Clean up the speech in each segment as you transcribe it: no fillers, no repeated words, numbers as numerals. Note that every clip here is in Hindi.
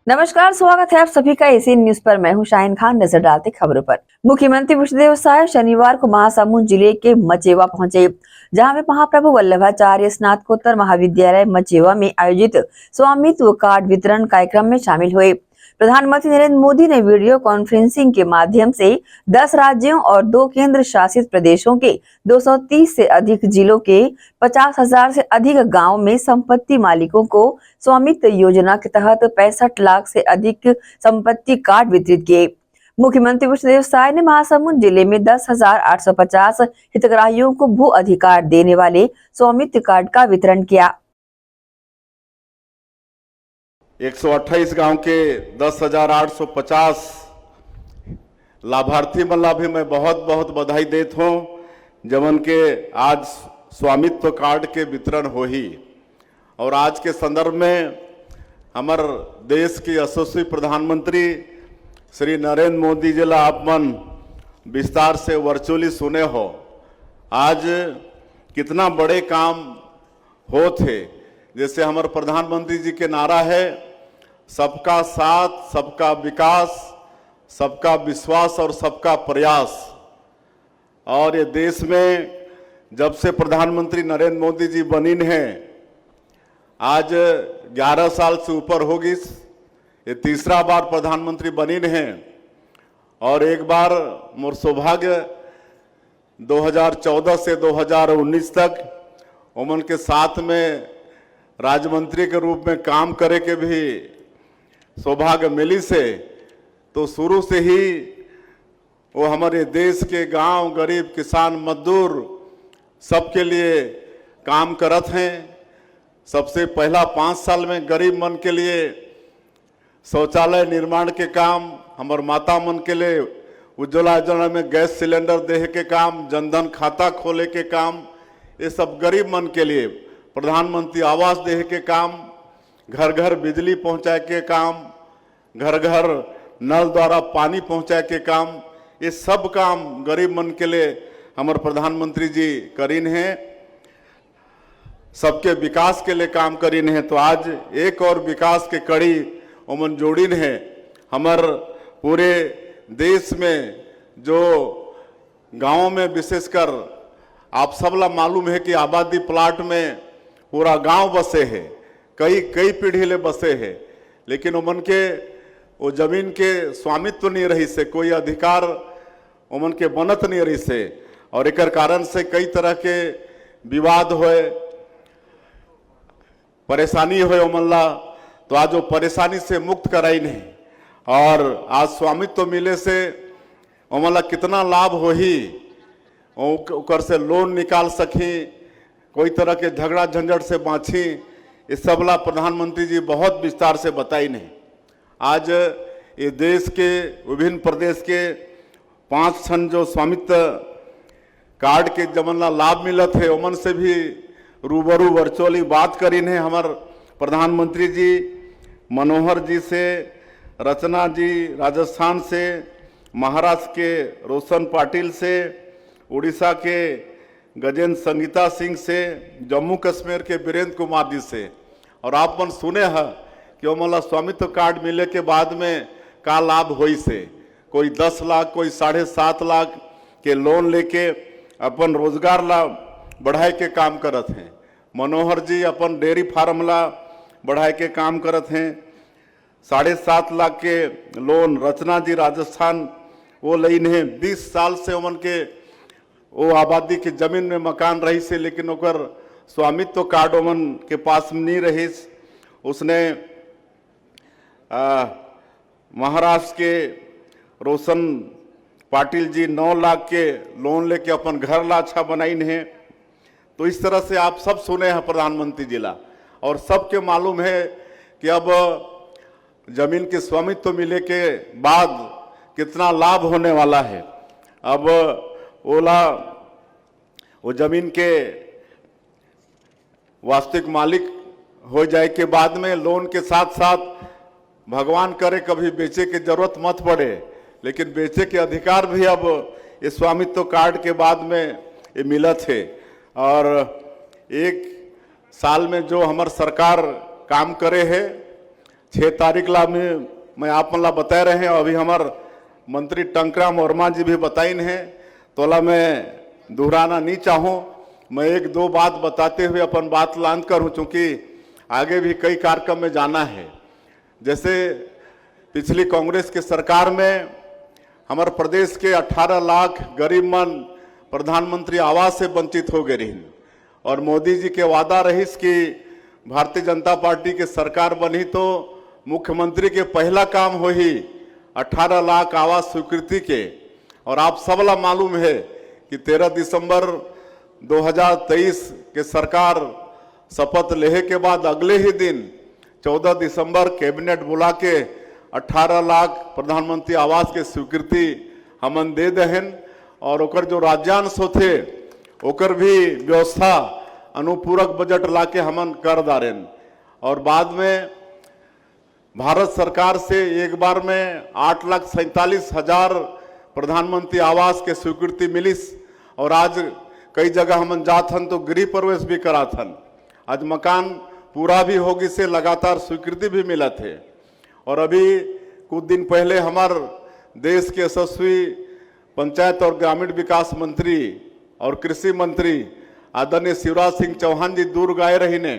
नमस्कार, स्वागत है आप सभी का एसीएन न्यूज पर। मैं हूं शाहीन खान। नजर डालते खबरों पर। मुख्यमंत्री विष्णुदेव साय शनिवार को महासमुंद जिले के मचेवा पहुंचे, जहां वे महाप्रभु वल्लभाचार्य स्नातकोत्तर महाविद्यालय मचेवा में आयोजित स्वामित्व कार्ड वितरण कार्यक्रम में शामिल हुए। प्रधानमंत्री नरेंद्र मोदी ने वीडियो कॉन्फ्रेंसिंग के माध्यम से 10 राज्यों और 2 केंद्र शासित प्रदेशों के 230 से अधिक जिलों के 50,000 से अधिक गांवों में संपत्ति मालिकों को स्वामित्व योजना के तहत 65 लाख से अधिक संपत्ति कार्ड वितरित किए। मुख्यमंत्री विष्णुदेव साय ने महासमुंद जिले में 10,850 हितग्राहियों को भू अधिकार देने वाले स्वामित्व कार्ड का वितरण किया। 128 गांव के 10,850 लाभार्थी मल्ला भी मैं बहुत बहुत बधाई देता हूँ जवन के आज स्वामित्व कार्ड के वितरण हो ही। और आज के संदर्भ में हमार देश के यशस्वी प्रधानमंत्री श्री नरेंद्र मोदी जी ला आप मन विस्तार से वर्चुअली सुने हो। आज कितना बड़े काम हो थे, जैसे हमारे प्रधानमंत्री जी के नारा है सबका साथ, सबका विकास, सबका विश्वास और सबका प्रयास। और ये देश में जब से प्रधानमंत्री नरेंद्र मोदी जी बनिन हैं, आज 11 साल से ऊपर होगी, ये तीसरा बार प्रधानमंत्री बनिन हैं। और एक बार मोर सौभाग्य 2014 से 2019 तक उमन के साथ में राज्यमंत्री के रूप में काम करे के भी सौभाग्य मिली से, तो शुरू से ही वो हमारे देश के गांव, गरीब, किसान, मजदूर सबके लिए काम करत हैं। सबसे पहला 5 साल में गरीब मन के लिए शौचालय निर्माण के काम, हमार माता मन के लिए उज्ज्वला योजना में गैस सिलेंडर देहे के काम, जनधन खाता खोले के काम, ये सब गरीब मन के लिए प्रधानमंत्री आवास देहे के काम, घर घर बिजली पहुंचाए के काम, घर घर नल द्वारा पानी पहुंचाए के काम, ये सब काम गरीब मन के लिए हमारे प्रधानमंत्री जी करीन हैं। सबके विकास के लिए काम करीन हैं। तो आज एक और विकास के कड़ी उमन जोड़ीन है। हमार पूरे देश में जो गाँव में विशेषकर आप सबला मालूम है कि आबादी प्लाट में पूरा गांव बसे है, कई पीढ़ी ले बसे है, लेकिन उमन के वो जमीन के स्वामित्व नहीं रही से, कोई अधिकार उमन के बनत नहीं रही से। और एक कारण से कई तरह के विवाद होए, परेशानी होए उमन ला। तो आज वो परेशानी से मुक्त कराई नहीं, और आज स्वामित्व मिले से उमन ला कितना लाभ हो ही, ओकर से लोन निकाल सकी, कोई तरह के झगड़ा झंझट से बाँची, इस सबला प्रधानमंत्री जी बहुत विस्तार से बताई नहीं। आज ये देश के विभिन्न प्रदेश के 5 ठन जो स्वामित्व कार्ड के जमन लाभ मिलत है, उमन से भी रूबरू वर्चुअली बात करीन है हमार प्रधानमंत्री जी, मनोहर जी से, रचना जी राजस्थान से, महाराष्ट्र के रोशन पाटिल से, उड़ीसा के गजेंद्र संगीता सिंह से, जम्मू कश्मीर के वीरेंद्र कुमार जी से। और आप मन सुने हैं कि वो मतलब स्वामित्व कार्ड मिले के बाद में का लाभ होई से, कोई 10 लाख, कोई 7.5 लाख के लोन लेके अपन रोजगार ला बढ़ाए के काम करत हैं। मनोहर जी अपन डेयरी फार्म ला बढ़ाए के काम करत हैं। 7.5 लाख के लोन रचना जी राजस्थान वो लईन है। 20 साल से उमन के वो आबादी के जमीन में मकान रही से, लेकिन ओकर स्वामित्व कार्ड उमन के पास नहीं रही। उसने महाराष्ट्र के रोशन पाटिल जी 9 लाख के लोन लेके अपन घर ला अच्छा बनाइन है। तो इस तरह से आप सब सुने हैं प्रधानमंत्री जी ला, और सबके मालूम है कि अब जमीन के स्वामित्व मिले के बाद कितना लाभ होने वाला है। अब वो जमीन के वास्तविक मालिक हो जाए के बाद में लोन के साथ साथ भगवान करे कभी बेचे की जरूरत मत पड़े, लेकिन बेचे के अधिकार भी अब ये स्वामित्व कार्ड के बाद में ये मिलत है। और 1 साल में जो हमार सरकार काम करे है, 6 तारीख ला में मैं आप मला बताए रहे हैं, अभी हमार मंत्री टंकराम वर्मा जी भी बताइन है, तो ला मैं दोहराना नहीं चाहूँ। मैं एक दो बात बताते हुए अपन बात लांद करूँ, चूँकि आगे भी कई कार्यक्रम में जाना है। जैसे पिछली कांग्रेस की सरकार में हमारे प्रदेश के 18 लाख गरीब मन प्रधानमंत्री आवास से वंचित हो गए रही, और मोदी जी के वादा रहीस कि भारतीय जनता पार्टी की सरकार बनी तो मुख्यमंत्री के पहला काम हो ही 18 लाख आवास स्वीकृति के। और आप सबला मालूम है कि 13 दिसंबर 2023 के सरकार शपथ लेने के बाद अगले ही दिन 14 दिसंबर कैबिनेट बुला के 18 लाख प्रधानमंत्री आवास के स्वीकृति हमन दे दहन, और ओकर जो राज्यांश होते ओकर भी व्यवस्था अनुपूरक बजट लाके हमन कर दारेन। और बाद में भारत सरकार से एक बार में 8,47,000 प्रधानमंत्री आवास के स्वीकृति मिलिस, और आज कई जगह हमन जाथन तो गृह प्रवेश भी कराथन। आज मकान पूरा भी होगी से लगातार स्वीकृति भी मिला थे। और अभी कुछ दिन पहले हमार देश के यशस्वी पंचायत और ग्रामीण विकास मंत्री और कृषि मंत्री आदरणीय शिवराज सिंह चौहान जी दूर गए रही ने,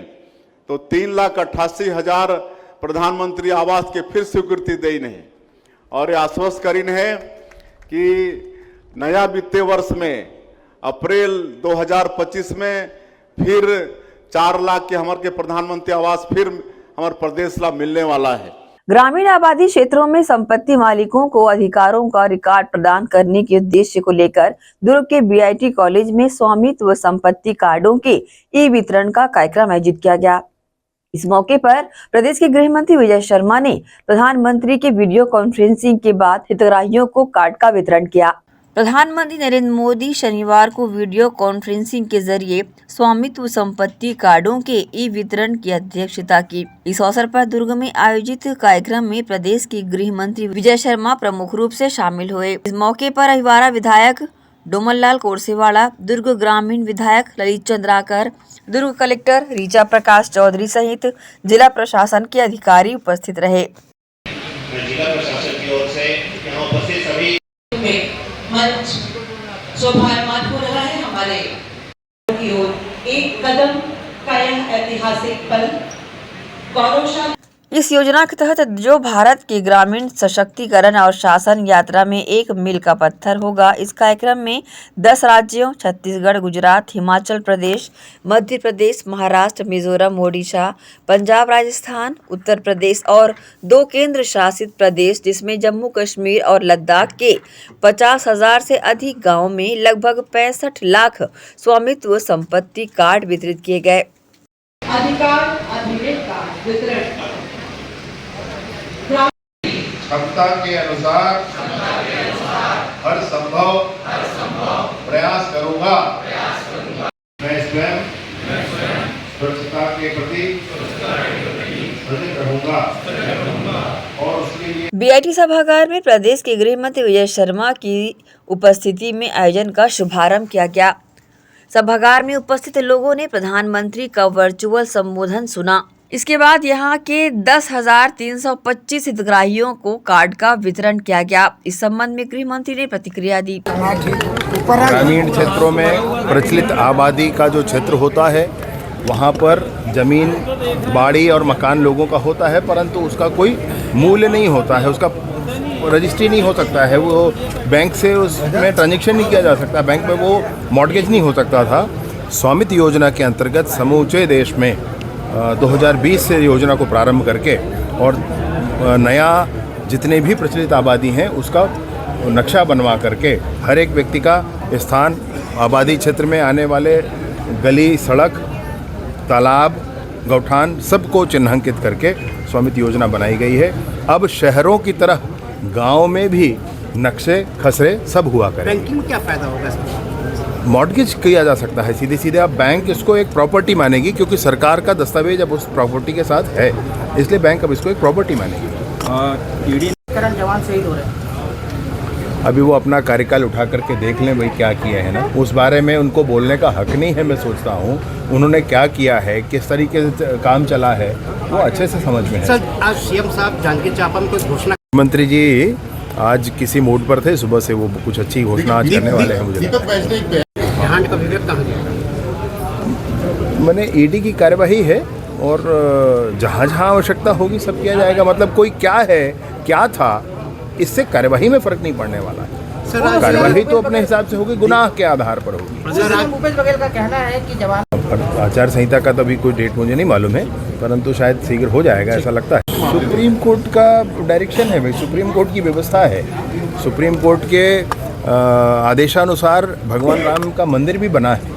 तो 3,88,000 प्रधानमंत्री आवास के फिर स्वीकृति दी नहीं, और ये आश्वस्त करीन है कि नया वित्तीय वर्ष में अप्रैल 2025 में फिर 4 लाख के हमारे के प्रधानमंत्री आवास फिर हमारे प्रदेश ला मिलने वाला है। ग्रामीण आबादी क्षेत्रों में संपत्ति मालिकों को अधिकारों का रिकॉर्ड प्रदान करने के उद्देश्य को लेकर दुर्ग के बीआईटी कॉलेज में स्वामित्व संपत्ति कार्डों के ई वितरण का कार्यक्रम आयोजित किया गया। इस मौके पर प्रदेश के गृह मंत्री विजय शर्मा ने प्रधानमंत्री के वीडियो कॉन्फ्रेंसिंग के बाद हितग्राहियों को कार्ड का वितरण किया। प्रधानमंत्री नरेंद्र मोदी शनिवार को वीडियो कॉन्फ्रेंसिंग के जरिए स्वामित्व संपत्ति कार्डों के ई वितरण की अध्यक्षता की। इस अवसर पर दुर्ग में आयोजित कार्यक्रम में प्रदेश के गृह मंत्री विजय शर्मा प्रमुख रूप से शामिल हुए। इस मौके पर अहिवारा विधायक डोमनलाल कोरसेवाड़ा, दुर्ग ग्रामीण विधायक ललित चंद्राकर, दुर्ग कलेक्टर रीचा प्रकाश चौधरी सहित जिला प्रशासन के अधिकारी उपस्थित रहे। जिला प्रशासन की ओर से यहाँ उपस्थित सभी मंच शोभायमान हो रहा है। हमारे की ओर एक कदम का यह ऐतिहासिक पल गौरवशाली। इस योजना के तहत जो भारत के ग्रामीण सशक्तिकरण और शासन यात्रा में एक मील का पत्थर होगा। इस कार्यक्रम में 10 राज्यों छत्तीसगढ़, गुजरात, हिमाचल प्रदेश, मध्य प्रदेश, महाराष्ट्र, मिजोरम, ओडिशा, पंजाब, राजस्थान, उत्तर प्रदेश और 2 केंद्र शासित प्रदेश जिसमें जम्मू कश्मीर और लद्दाख के 50,000 से अधिक गाँव में लगभग 65 लाख स्वामित्व संपत्ति कार्ड वितरित किए गए। अधिकार अधिलेख का वितरण क्षमता के अनुसार हर संभव प्रयास करूंगा। मैं स्वयं स्वच्छता के प्रति सजग रहूंगा और उसके लिए बीआईटी सभागार में प्रदेश के गृह मंत्री विजय शर्मा की उपस्थिति में आयोजन का शुभारंभ किया गया। सभागार में उपस्थित लोगों ने प्रधानमंत्री का वर्चुअल संबोधन सुना। इसके बाद यहां के 10,325 हितग्राहियों को कार्ड का वितरण किया गया। इस संबंध में गृह मंत्री ने प्रतिक्रिया दी। ग्रामीण क्षेत्रों में प्रचलित आबादी का जो क्षेत्र होता है वहाँ पर जमीन, बाड़ी और मकान लोगों का होता है, परंतु उसका कोई मूल्य नहीं होता है, उसका रजिस्ट्री नहीं हो सकता है, वो बैंक से उसमें ट्रांजेक्शन नहीं किया जा सकता, बैंक में वो मॉर्गेज नहीं हो सकता था। स्वामित्व योजना के अंतर्गत समूचे देश में 2020 से योजना को प्रारंभ करके और नया जितने भी प्रचलित आबादी हैं उसका नक्शा बनवा करके हर एक व्यक्ति का स्थान, आबादी क्षेत्र में आने वाले गली, सड़क, तालाब, गौठान सबको चिन्हांकित करके स्वामित्व योजना बनाई गई है। अब शहरों की तरह गांव में भी नक्शे खसरे सब हुआ करें। बैंकिंग में क्या फ़ायदा होगा इसमें? मॉर्गेज किया जा सकता है सीधे सीधे, आप बैंक इसको एक प्रॉपर्टी मानेगी क्योंकि सरकार का दस्तावेज अब उस प्रॉपर्टी के साथ है, इसलिए बैंक अब इसको एक प्रॉपर्टी मानेगी। जवान शहीद हो रहे हैं। अभी वो अपना कार्यकाल उठा करके देख लें भाई क्या किया है ना, उस बारे में उनको बोलने का हक नहीं है। मैं सोचता हूँ उन्होंने क्या किया है, किस तरीके से काम चला है, वो अच्छे से समझ में है। सर, आज सीएम साहब जांजगीर चांपा में कोई घोषणा, मंत्री जी आज किसी मूड पर थे, सुबह से वो कुछ अच्छी घोषणा आज करने वाले हैं। मुझे झांड का विवेक कहाँ गया? मैंने ईडी की कार्यवाही है और जहाँ जहाँ आवश्यकता होगी सब किया जाएगा। मतलब कोई क्या है क्या था, इससे कार्यवाही में फर्क नहीं पड़ने वाला है। सर, कार्यवाही तो अपने हिसाब से होगी, गुनाह के आधार पर होगी। भूपेश बघेल का कहना है कि जवान आचार संहिता का तो अभी कोई डेट मुझे नहीं मालूम है, परंतु शायद शीघ्र हो जाएगा ऐसा लगता है। सुप्रीम कोर्ट का डायरेक्शन है भाई, सुप्रीम कोर्ट की व्यवस्था है। सुप्रीम कोर्ट के आदेशानुसार भगवान राम का मंदिर भी बना है।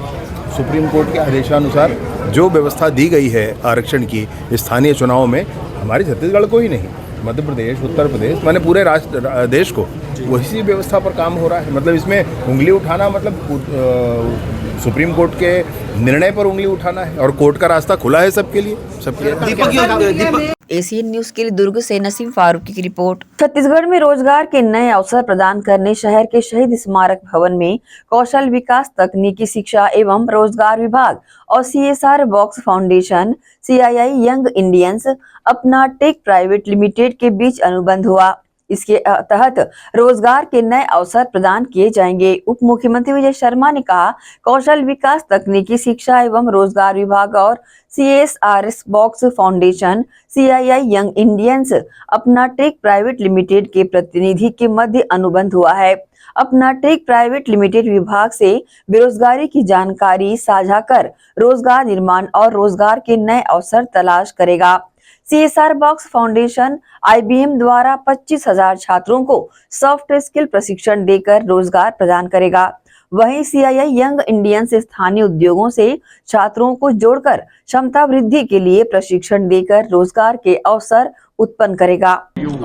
सुप्रीम कोर्ट के आदेशानुसार जो व्यवस्था दी गई है आरक्षण की स्थानीय चुनाव में, हमारे छत्तीसगढ़ को ही नहीं, मध्य प्रदेश, उत्तर प्रदेश, माने पूरे राष्ट्र देश को वही व्यवस्था पर काम हो रहा है। मतलब इसमें उंगली उठाना मतलब सुप्रीम कोर्ट के निर्णय पर उंगली उठाना है, और कोर्ट का रास्ता खुला है सबके लिए, सबके। एसीएन न्यूज के लिए दुर्ग से नसीम फारूकी की रिपोर्ट। छत्तीसगढ़ में रोजगार के नए अवसर प्रदान करने शहर के शहीद स्मारक भवन में कौशल विकास, तकनीकी शिक्षा एवं रोजगार विभाग और CSR box foundation, CII young Indians, अपना टेक प्राइवेट लिमिटेड के बीच अनुबंध हुआ। इसके तहत रोजगार के नए अवसर प्रदान किए जाएंगे। उप मुख्यमंत्री विजय शर्मा ने कहा, कौशल विकास, तकनीकी शिक्षा एवं रोजगार विभाग और CSR box foundation, CII young Indians, अपना टेक प्राइवेट लिमिटेड के प्रतिनिधि के मध्य अनुबंध हुआ है। अपना टेक प्राइवेट लिमिटेड विभाग से बेरोजगारी की जानकारी साझा कर रोजगार निर्माण और रोजगार के नए अवसर तलाश करेगा। CSR बॉक्स फाउंडेशन IBM द्वारा 25,000 छात्रों को सॉफ्ट स्किल प्रशिक्षण देकर रोजगार प्रदान करेगा। वहीं CII यंग इंडियन से स्थानीय उद्योगों से छात्रों को जोड़कर क्षमता वृद्धि के लिए प्रशिक्षण देकर रोजगार के अवसर उत्पन्न करेगा।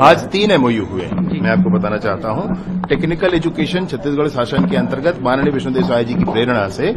आज 3 MOU हुए, मैं आपको बताना चाहता हूँ। टेक्निकल एजुकेशन छत्तीसगढ़ शासन के अंतर्गत माननीय विष्णुदेव साय जी की प्रेरणा से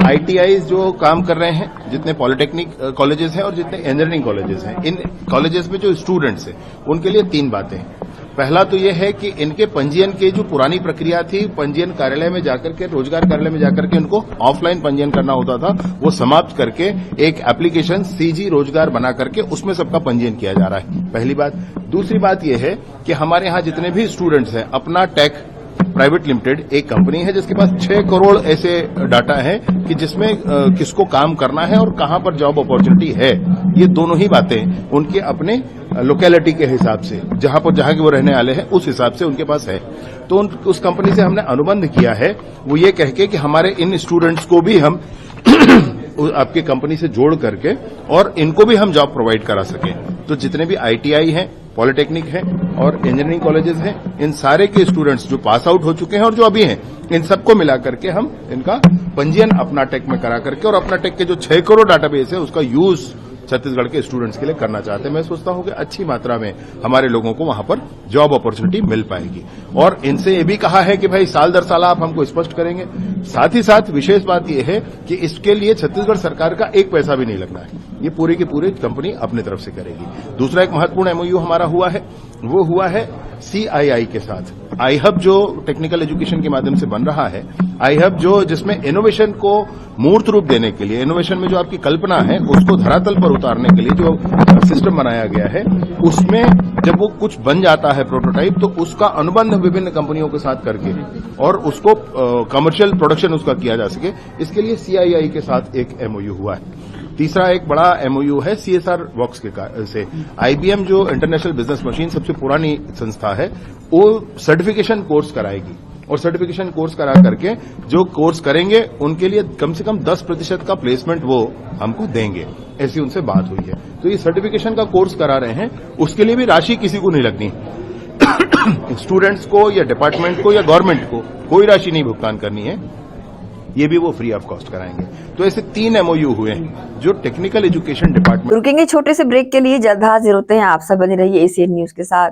ITI जो काम कर रहे हैं, जितने पॉलिटेक्निक कॉलेजेस हैं और जितने इंजीनियरिंग कॉलेजेस हैं, इन कॉलेजेस में जो स्टूडेंट्स हैं उनके लिए 3 बातें हैं। पहला तो यह है कि इनके पंजीयन की जो पुरानी प्रक्रिया थी, पंजीयन कार्यालय में जाकर के, रोजगार कार्यालय में जाकर के उनको ऑफलाइन पंजीयन करना होता था, वो समाप्त करके एक एप्लीकेशन CG रोजगार बना करके उसमें सबका पंजीयन किया जा रहा है। पहली बात। दूसरी बात यह है कि हमारे यहाँ जितने भी स्टूडेंट्स हैं, अपना टेक प्राइवेट लिमिटेड एक कंपनी है जिसके पास 6 करोड़ ऐसे डाटा है कि जिसमें किसको काम करना है और कहां पर जॉब अपॉर्चुनिटी है। ये दोनों ही बातें उनके अपने लोकेलिटी के हिसाब से, जहां के वो रहने वाले हैं उस हिसाब से उनके पास है। तो उस कंपनी से हमने अनुबंध किया है, वो ये कह के कि हमारे इन स्टूडेंट्स को भी हम आपकी कंपनी से जोड़ करके और इनको भी हम जॉब प्रोवाइड करा सकें। तो जितने भी ITI हैं, पॉलिटेक्निक हैं और इंजीनियरिंग कॉलेजेस हैं, इन सारे के स्टूडेंट्स जो पास आउट हो चुके हैं और जो अभी हैं, इन सबको मिला करके हम इनका पंजीयन अपना टेक में करा करके और अपना टेक के जो 6 करोड़ डाटाबेस है उसका यूज छत्तीसगढ़ के स्टूडेंट्स के लिए करना चाहते हैं। मैं सोचता हूं कि अच्छी मात्रा में हमारे लोगों को वहां पर जॉब अपॉर्चुनिटी मिल पाएगी। और इनसे ये भी कहा है कि भाई साल दर साल आप हमको स्पष्ट करेंगे। साथ ही साथ विशेष बात यह है कि इसके लिए छत्तीसगढ़ सरकार का 1 पैसा भी नहीं लगना है, ये पूरी की पूरी कंपनी अपनी तरफ से करेगी। दूसरा एक महत्वपूर्ण MOU हमारा हुआ है, वो हुआ है CII के साथ। iHub जो टेक्निकल एजुकेशन के माध्यम से बन रहा है, iHub जो जिसमें इनोवेशन को मूर्त रूप देने के लिए, इनोवेशन में जो आपकी कल्पना है उसको धरातल पर उतारने के लिए जो सिस्टम बनाया गया है, उसमें जब वो कुछ बन जाता है प्रोटोटाइप, तो उसका अनुबंध विभिन्न कंपनियों के साथ करके और उसको कमर्शियल प्रोडक्शन उसका किया जा सके, इसके लिए CII के साथ एक MOU हुआ है। तीसरा एक बड़ा MOU है CSR बॉक्स के से। IBM जो इंटरनेशनल बिजनेस मशीन सबसे पुरानी संस्था है, वो सर्टिफिकेशन कोर्स कराएगी और सर्टिफिकेशन कोर्स करा करके जो कोर्स करेंगे उनके लिए कम से कम 10% का प्लेसमेंट वो हमको देंगे, ऐसी उनसे बात हुई है। तो ये सर्टिफिकेशन का कोर्स करा रहे हैं, उसके लिए भी राशि किसी को नहीं लगनी। स्टूडेंट्स को या डिपार्टमेंट को या गवर्नमेंट को कोई राशि नहीं भुगतान करनी है, ये भी वो फ्री ऑफ कॉस्ट कराएंगे। तो ऐसे 3 MOU हुए हैं जो टेक्निकल एजुकेशन डिपार्टमेंट। रुकेंगे छोटे से ब्रेक के लिए, जल्द हाजिर होते हैं। आप सब बने रहिए एसीएन न्यूज के साथ।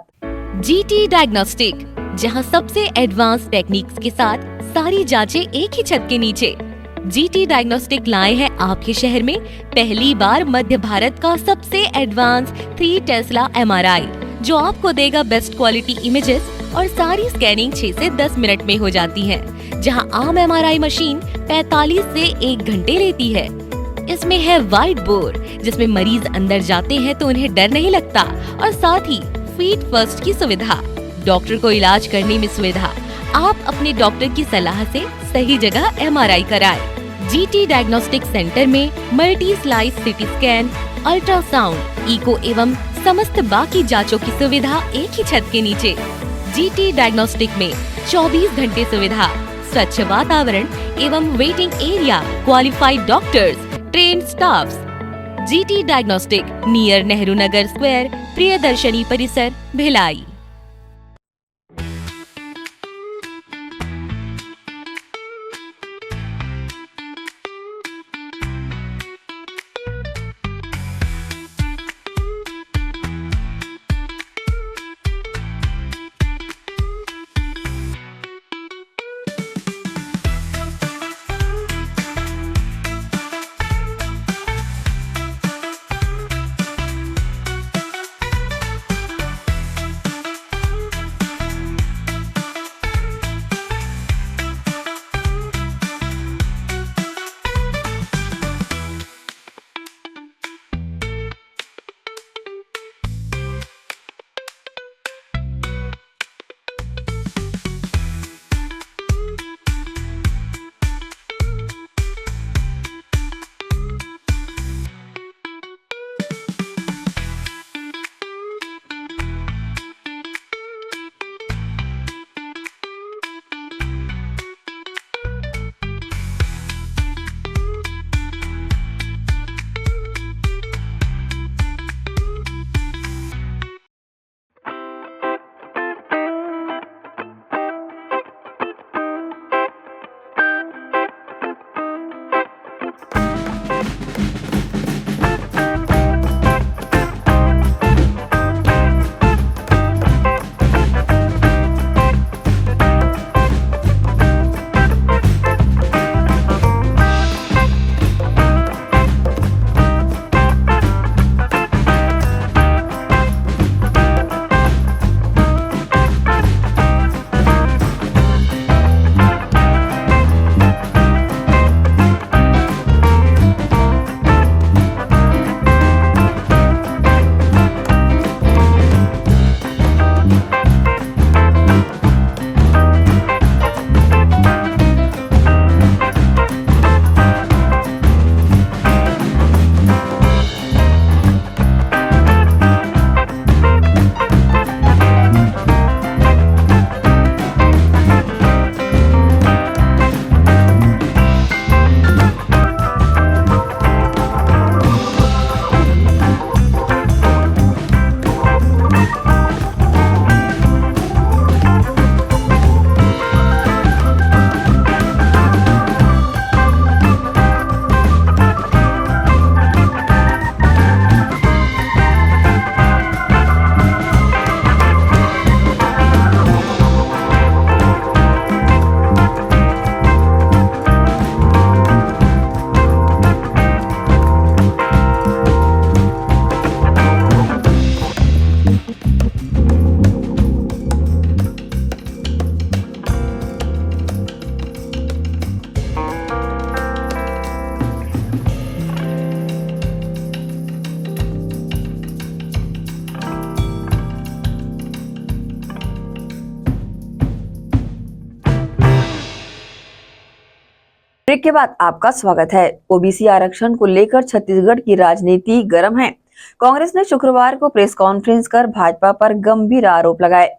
GT डायग्नोस्टिक, जहां सबसे एडवांस टेक्निक्स के साथ सारी जांचें एक ही छत के नीचे। GT डायग्नोस्टिक लाए हैं आपके शहर में पहली बार मध्य भारत का सबसे एडवांस 3 टेस्ला MRI, जो आपको देगा बेस्ट क्वालिटी इमेजेस और सारी स्कैनिंग 6 से 10 मिनट में हो जाती है, जहां आम MRI मशीन 45 से 1 घंटे लेती है। इसमें है वाइट बोर्ड, जिसमें मरीज अंदर जाते हैं तो उन्हें डर नहीं लगता, और साथ ही फीट फर्स्ट की सुविधा, डॉक्टर को इलाज करने में सुविधा। आप अपने डॉक्टर की सलाह से सही जगह MRI कराएं। GT डायग्नोस्टिक सेंटर में multi slice CT scan, ultrasound, echo एवं समस्त बाकी जांचों की सुविधा एक ही छत के नीचे। GT डायग्नोस्टिक में 24 घंटे सुविधा, स्वच्छ वातावरण एवं waiting area, qualified doctors, trained staffs. GT diagnostic, near Nehru Nagar square, Priyadarshini परिसर, भिलाई। ब्रेक के बाद आपका स्वागत है। ओबीसी आरक्षण को लेकर छत्तीसगढ़ की राजनीति गर्म है। कांग्रेस ने शुक्रवार को प्रेस कॉन्फ्रेंस कर भाजपा पर गंभीर आरोप लगाए।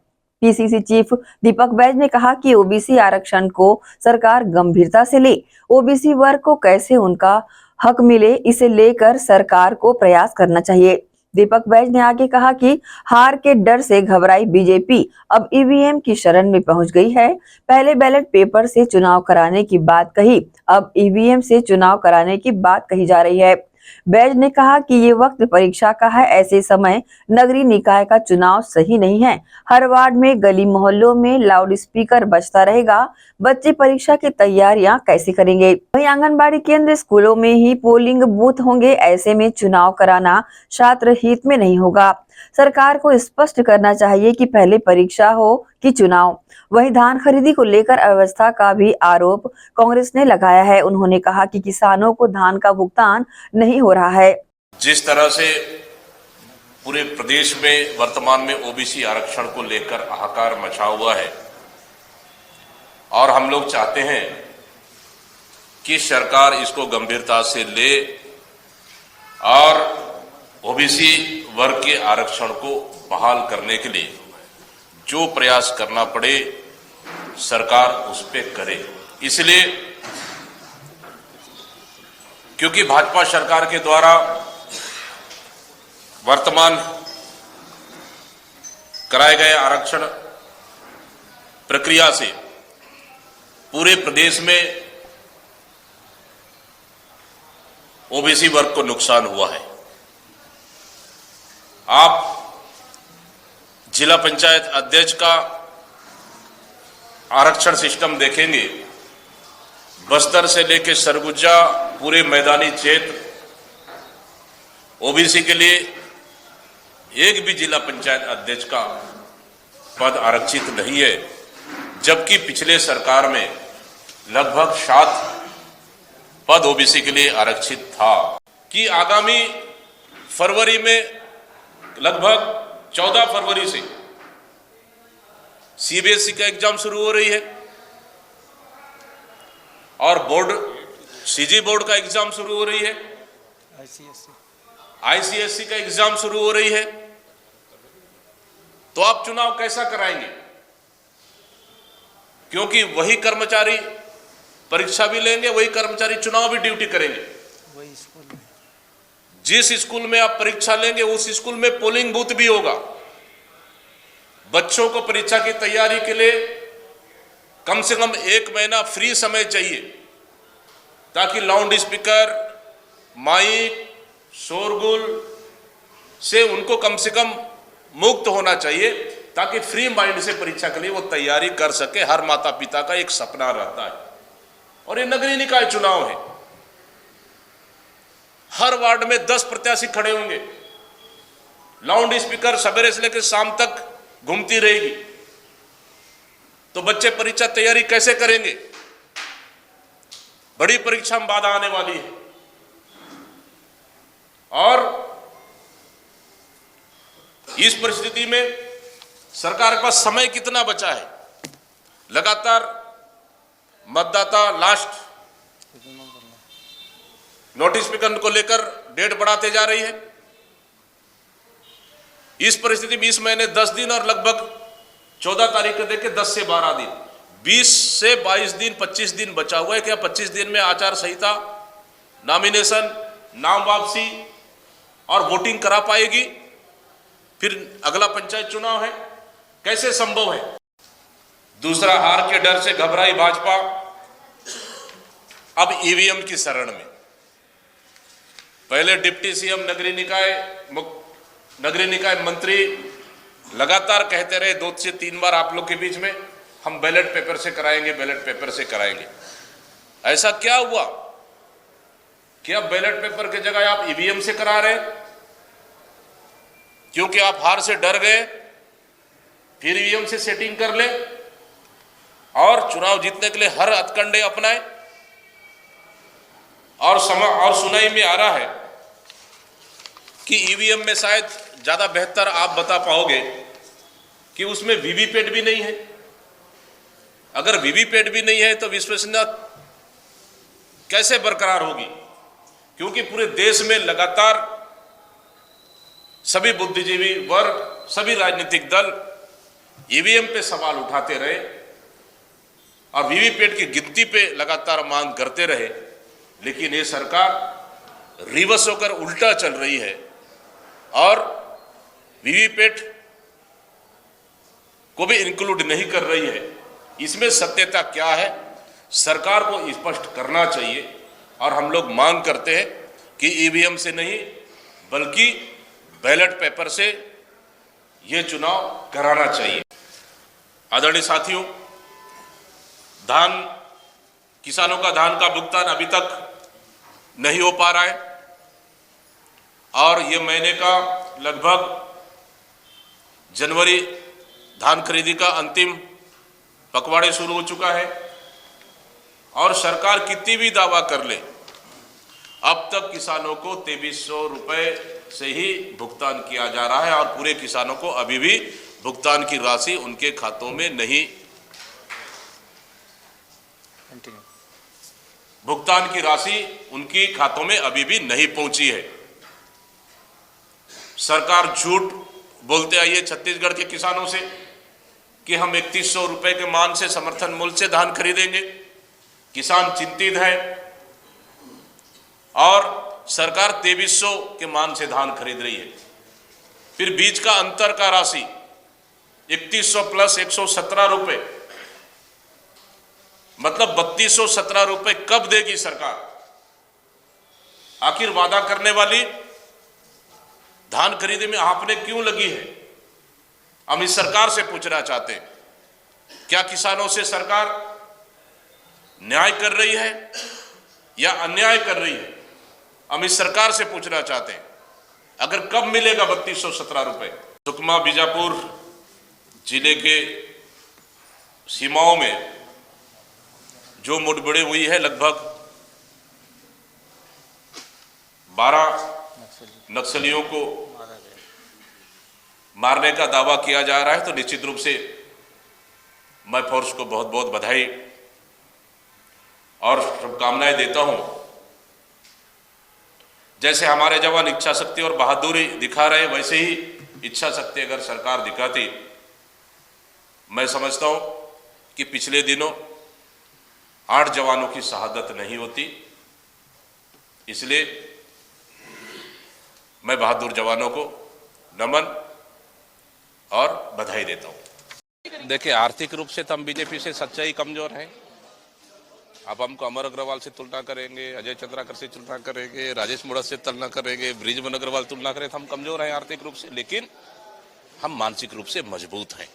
पीसीसी चीफ दीपक बैज ने कहा कि ओबीसी आरक्षण को सरकार गंभीरता से ले। ओबीसी वर्ग को कैसे उनका हक मिले, इसे लेकर सरकार को प्रयास करना चाहिए। दीपक बैज ने आगे कहा कि हार के डर से घबराई बीजेपी अब ईवीएम की शरण में पहुंच गई है। पहले बैलेट पेपर से चुनाव कराने की बात कही, अब ईवीएम से चुनाव कराने की बात कही जा रही है। बैज ने कहा कि ये वक्त परीक्षा का है, ऐसे समय नगरीय निकाय का चुनाव सही नहीं है। हर वार्ड में, गली मोहल्लों में लाउड स्पीकर बजता रहेगा। बच्चे परीक्षा की तैयारियां कैसे करेंगे? वहीं आंगनबाड़ी केंद्र, स्कूलों में ही पोलिंग बूथ होंगे, ऐसे में चुनाव कराना छात्र हित में नहीं होगा। सरकार को स्पष्ट करना चाहिए कि पहले परीक्षा हो कि चुनाव। वहीं धान खरीदी को लेकर अव्यवस्था का भी आरोप कांग्रेस ने लगाया है। उन्होंने कहा कि किसानों को धान का भुगतान नहीं हो रहा है। जिस तरह से पूरे प्रदेश में वर्तमान में ओबीसी आरक्षण को लेकर हाहाकार मचा हुआ है और हम लोग चाहते हैं कि सरकार इसको गंभीरता से ले और ओबीसी वर्ग के आरक्षण को बहाल करने के लिए जो प्रयास करना पड़े सरकार उस पे करे। इसलिए क्योंकि भाजपा सरकार के द्वारा वर्तमान कराए गए आरक्षण प्रक्रिया से पूरे प्रदेश में ओबीसी वर्ग को नुकसान हुआ है। आप जिला पंचायत अध्यक्ष का आरक्षण सिस्टम देखेंगे, बस्तर से लेकर सरगुजा पूरे मैदानी क्षेत्र ओबीसी के लिए एक भी जिला पंचायत अध्यक्ष का पद आरक्षित नहीं है, जबकि पिछले सरकार में लगभग 7 पद ओबीसी के लिए आरक्षित था। कि आगामी फरवरी में लगभग 14 फरवरी से सीबीएसई का एग्जाम शुरू हो रही है और सीजी बोर्ड का एग्जाम शुरू हो रही है, आईसीएसई का एग्जाम शुरू हो रही है। तो आप चुनाव कैसा कराएंगे? क्योंकि वही कर्मचारी परीक्षा भी लेंगे, वही कर्मचारी चुनाव भी ड्यूटी करेंगे। जिस स्कूल में आप परीक्षा लेंगे उस स्कूल में पोलिंग बूथ भी होगा। बच्चों को परीक्षा की तैयारी के लिए कम से कम 1 महीना फ्री समय चाहिए, ताकि लाउड स्पीकर, माइक, शोरगुल से उनको कम से कम मुक्त होना चाहिए, ताकि फ्री माइंड से परीक्षा के लिए वो तैयारी कर सके। हर माता पिता का एक सपना रहता है। और ये नगरीय निकाय चुनाव है, हर वार्ड में 10 प्रत्याशी खड़े होंगे, लाउड स्पीकर सवेरे से लेकर शाम तक घूमती रहेगी। तो बच्चे परीक्षा तैयारी कैसे करेंगे? बड़ी परीक्षा में बाधा आने वाली है। और इस परिस्थिति में सरकार के पास समय कितना बचा है? लगातार मतदाता लास्ट नोटिफिकेशन को लेकर डेट बढ़ाते जा रही है। इस परिस्थिति में इस महीने 10 दिन और लगभग 14 तारीख को देके 10 से 12 दिन, 20 से 22 दिन, 25 दिन बचा हुआ है। क्या 25 दिन में आचार संहिता, नॉमिनेशन, नाम वापसी और वोटिंग करा पाएगी? फिर अगला पंचायत चुनाव है, कैसे संभव है? दूसरा, हार के डर से घबराई भाजपा अब ईवीएम की शरण में। पहले डिप्टी सीएम नगरीय निकाय मंत्री लगातार कहते रहे 2 से 3 बार आप लोग के बीच में, हम बैलेट पेपर से कराएंगे, बैलेट पेपर से कराएंगे। ऐसा क्या हुआ कि अब बैलेट पेपर की जगह आप ईवीएम से करा रहे? क्योंकि आप हार से डर गए, फिर ईवीएम से सेटिंग कर ले और चुनाव जीतने के लिए हर हथकंडे अपनाए। और सुनाई में आ रहा है कि ईवीएम में शायद ज्यादा बेहतर आप बता पाओगे कि उसमें वीवीपैट भी नहीं है। अगर वीवीपैट भी नहीं है तो विश्वसनीयता कैसे बरकरार होगी? क्योंकि पूरे देश में लगातार सभी बुद्धिजीवी वर्ग, सभी राजनीतिक दल ईवीएम पे सवाल उठाते रहे और वीवीपैट की गिनती पे लगातार मांग करते रहे, लेकिन ये सरकार रिवर्स होकर उल्टा चल रही है और वीवीपैट को भी इंक्लूड नहीं कर रही है। इसमें सत्यता क्या है, सरकार को स्पष्ट करना चाहिए। और हम लोग मांग करते हैं कि ईवीएम से नहीं बल्कि बैलेट पेपर से ये चुनाव कराना चाहिए। आदरणीय साथियों, किसानों का धान का भुगतान अभी तक नहीं हो पा रहा है और ये महीने का लगभग जनवरी धान खरीदी का अंतिम पखवाड़े शुरू हो चुका है और सरकार कितनी भी दावा कर ले, अब तक किसानों को 2300 रुपए से ही भुगतान किया जा रहा है और पूरे किसानों को अभी भी भुगतान की राशि उनके खातों में नहीं, भुगतान की राशि उनकी खातों में अभी भी नहीं पहुंची है। सरकार झूठ बोलते आई है छत्तीसगढ़ के किसानों से कि हम 3100 रुपए के मान से समर्थन मूल्य से धान खरीदेंगे। किसान चिंतित है और सरकार 2300 के मान से धान खरीद रही है। फिर बीच का अंतर का राशि 3100 प्लस 117 रुपए, मतलब 3217 रुपए कब देगी सरकार? आखिर वादा करने वाली धान खरीदे में आपने क्यों लगी है? हम इस सरकार से पूछना चाहते हैं, क्या किसानों से सरकार न्याय कर रही है या अन्याय कर रही है? हम इस सरकार से पूछना चाहते हैं, अगर कब मिलेगा 3217 रुपए? सुकमा बीजापुर जिले के सीमाओं में जो मुठभेड़ हुई है, लगभग 12 नक्सलियों को मारने का दावा किया जा रहा है, तो निश्चित रूप से मैं फोर्स को बहुत बहुत बधाई और शुभकामनाएं देता हूं। जैसे हमारे जवान इच्छा शक्ति और बहादुरी दिखा रहे, वैसे ही इच्छा शक्ति अगर सरकार दिखाती, मैं समझता हूं कि पिछले दिनों 8 जवानों की शहादत नहीं होती। इसलिए मैं बहादुर जवानों को नमन और बधाई देता हूं। देखिए, आर्थिक रूप से तो हम बीजेपी से सच्चाई कमजोर हैं। अब हमको अमर अग्रवाल से तुलना करेंगे, अजय चंद्राकर से तुलना करेंगे, राजेश मुड़त से तुलना करेंगे, बृजमोहन अग्रवाल तुलना करें, तो हम कमजोर हैं आर्थिक रूप से, लेकिन हम मानसिक रूप से मजबूत हैं।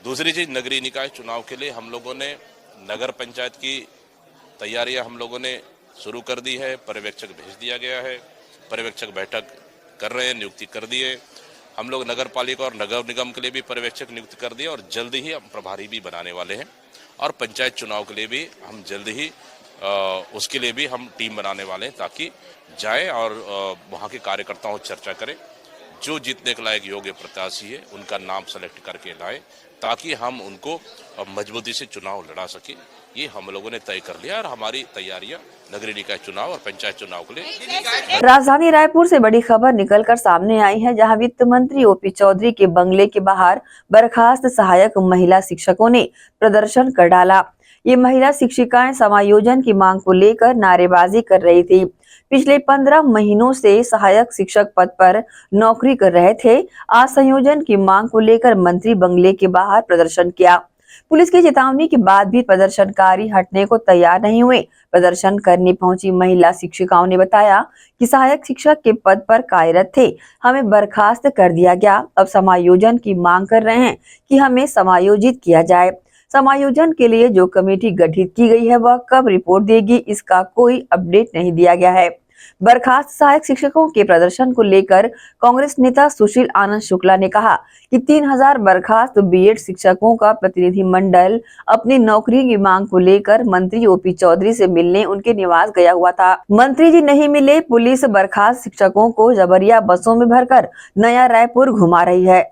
दूसरी चीज, नगरीय निकाय चुनाव के लिए हम लोगों ने नगर पंचायत की तैयारियां हम लोगों ने शुरू कर दी है। पर्यवेक्षक भेज दिया गया है, पर्यवेक्षक बैठक कर रहे हैं, नियुक्ति कर दी है। हम लोग नगर पालिका और नगर निगम के लिए भी पर्यवेक्षक नियुक्त कर दिए और जल्द ही हम प्रभारी भी बनाने वाले हैं। और पंचायत चुनाव के लिए भी हम जल्द ही उसके लिए भी हम टीम बनाने वाले हैं, ताकि जाएं और वहाँ के कार्यकर्ताओं से चर्चा करें, जो जीतने के लायक योग्य प्रत्याशी है उनका नाम सेलेक्ट करके लाएं, ताकि हम उनको मजबूती से चुनाव लड़ा सके। ये हम लोगों ने तय कर लिया और हमारी तैयारियां नगरीय निकाय चुनाव और पंचायत चुनाव के लिए। राजधानी रायपुर से बड़ी खबर निकलकर सामने आई है, जहां वित्त मंत्री ओपी चौधरी के बंगले के बाहर बर्खास्त सहायक महिला शिक्षकों ने प्रदर्शन कर डाला। ये महिला शिक्षिकाएं समायोजन की मांग को लेकर नारेबाजी कर रही थी। पिछले 15 महीनों से सहायक शिक्षक पद पर नौकरी कर रहे थे। आज संयोजन की मांग को लेकर मंत्री बंगले के बाहर प्रदर्शन किया। पुलिस की चेतावनी के बाद भी प्रदर्शनकारी हटने को तैयार नहीं हुए। प्रदर्शन करने पहुंची महिला शिक्षिकाओं ने बताया कि सहायक शिक्षक के पद पर कार्यरत थे, हमें बर्खास्त कर दिया गया। अब समायोजन की मांग कर रहे हैं कि हमें समायोजित किया जाए। समायोजन के लिए जो कमेटी गठित की गई है वह कब रिपोर्ट देगी, इसका कोई अपडेट नहीं दिया गया है। बर्खास्त सहायक शिक्षकों के प्रदर्शन को लेकर कांग्रेस नेता सुशील आनंद शुक्ला ने कहा कि 3000 बर्खास्त बीएड शिक्षकों का प्रतिनिधि मंडल अपनी नौकरी की मांग को लेकर मंत्री ओपी चौधरी से मिलने उनके निवास गया हुआ था। मंत्री जी नहीं मिले। पुलिस बर्खास्त शिक्षकों को जबरिया बसों में भरकर नया रायपुर घुमा रही है।